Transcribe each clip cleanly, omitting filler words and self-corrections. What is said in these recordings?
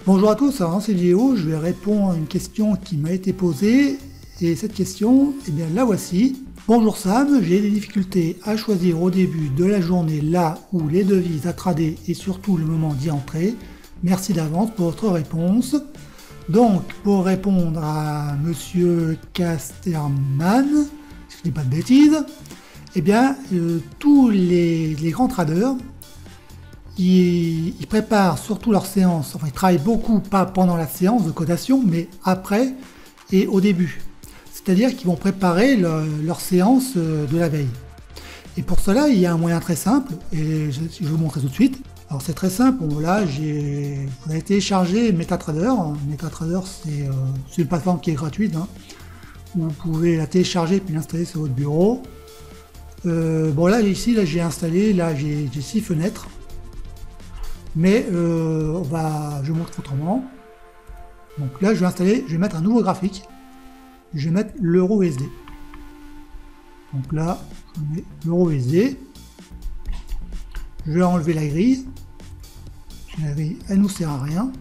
Bonjour à tous, alors dans cette vidéo je vais répondre à une question qui m'a été posée et cette question, eh bien la voici. Bonjour Sam, j'ai des difficultés à choisir au début de la journée là où les devises à trader et surtout le moment d'y entrer. Merci d'avance pour votre réponse. Donc pour répondre à Monsieur Casterman, si je ne dis pas de bêtises, eh bien tous les grands traders ils préparent surtout leur séance, enfin ils travaillent beaucoup, pas pendant la séance de cotation, mais après et au début. C'est-à-dire qu'ils vont préparer leur séance de la veille. Et pour cela, il y a un moyen très simple, et je vais vous montrer tout de suite. Alors c'est très simple, bon, là vous avez téléchargé MetaTrader. MetaTrader c'est une plateforme qui est gratuite, hein. Vous pouvez la télécharger puis l'installer sur votre bureau. Bon là ici j'ai installé, là j'ai 6 fenêtres. Mais je montre autrement. Donc là je vais mettre un nouveau graphique. Je vais mettre l'euro USD. Donc là je mets l'euro USD. Je vais enlever la grille. La grille elle nous sert à rien.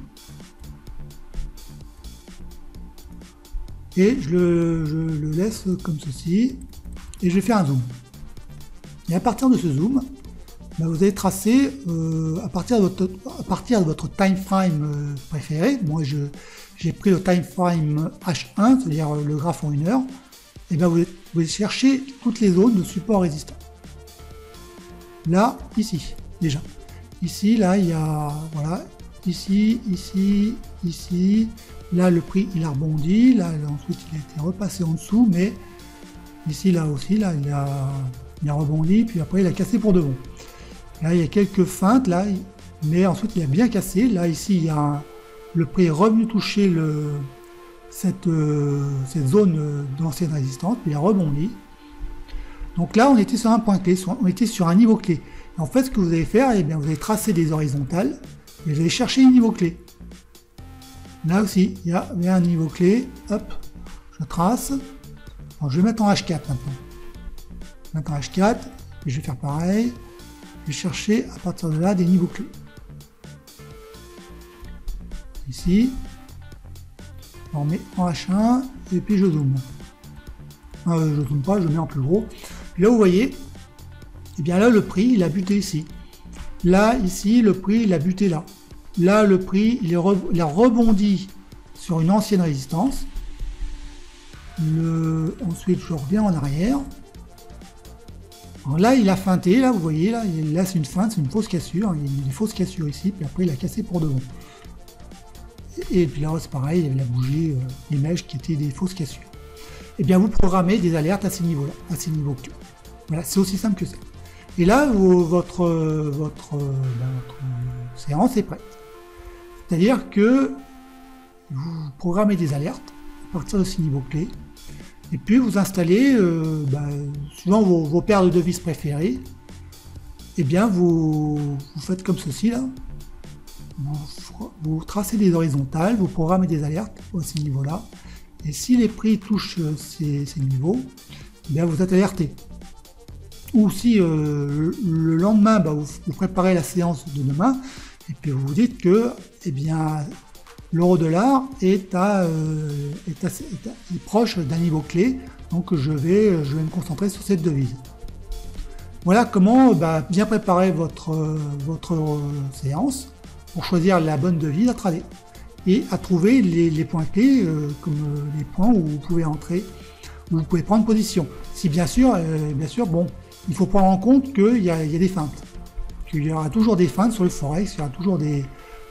Et je le laisse comme ceci. Et je vais faire un zoom. Et à partir de ce zoom, vous allez tracer à partir de votre time frame préféré. Moi j'ai pris le time frame H1, c'est-à-dire le graphe en 1 heure. Et bien vous allez chercher toutes les zones de support résistant. Là, ici, déjà. Ici, là, il y a, voilà, ici, ici, ici. Là, le prix, il a rebondi. Là, ensuite, il a été repassé en dessous, mais ici, là aussi, là, il a rebondi, puis après, il a cassé pour de bon. Là, il y a quelques feintes, là, mais ensuite, il a bien cassé. Là, ici, il y a le prix est revenu toucher cette zone d'ancienne résistance, puis il a rebondi. Donc là, on était sur un point clé, on était sur un niveau clé. Et en fait, ce que vous allez faire, eh bien, vous allez tracer des horizontales, et vous allez chercher un niveau clé. Là aussi, il y a un niveau clé. Hop, je trace. Alors, je vais mettre en H4 maintenant. Je vais mettre en H4, et je vais faire pareil. Je vais chercher à partir de là des niveaux clés. Ici, on met en H1 et puis je zoome. Je zoome pas, je mets en plus gros. Puis là vous voyez, et bien là le prix il a buté ici. Là ici le prix il a buté là. Là le prix il a rebondi sur une ancienne résistance. Ensuite je reviens en arrière. Alors là il a feinté, là vous voyez, là c'est une feinte, c'est une fausse cassure, il y a des fausses cassures ici, puis après il a cassé pour de bon. Et puis là c'est pareil, il a bougé les mèches qui étaient des fausses cassures. Et bien vous programmez des alertes à ces niveaux-là, à ces niveaux clés. Voilà, c'est aussi simple que ça. Et là votre séance est prête. C'est-à-dire que vous programmez des alertes à partir de ces niveaux clés. Et puis vous installez, suivant vos paires de devises préférées, et bien vous faites comme ceci là. Vous tracez des horizontales, vous programmez des alertes à ces niveaux-là. Et si les prix touchent ces niveaux, eh bien vous êtes alerté. Ou si le lendemain, vous préparez la séance de demain, et puis vous vous dites que eh bien l'euro-dollar est proche d'un niveau clé, donc je vais me concentrer sur cette devise. Voilà comment bien préparer votre séance pour choisir la bonne devise à trader et à trouver les points clés comme les points où vous pouvez entrer, où vous pouvez prendre position. Si bien sûr, bon, il faut prendre en compte qu'il y a des feintes, qu'il y aura toujours des feintes sur le forex, il y aura toujours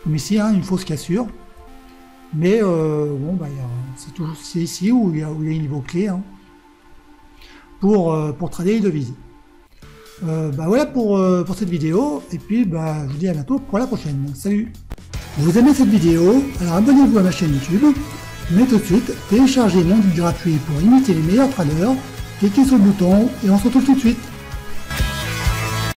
comme ici, hein, une fausse cassure. Mais c'est ici où il y a un niveau clé, hein, pour trader les devises. Voilà pour cette vidéo, et puis je vous dis à bientôt pour la prochaine. Salut! Vous aimez cette vidéo? Alors abonnez-vous à ma chaîne YouTube, mais tout de suite, téléchargez mon guide gratuit pour imiter les meilleurs traders, cliquez sur le bouton et on se retrouve tout de suite.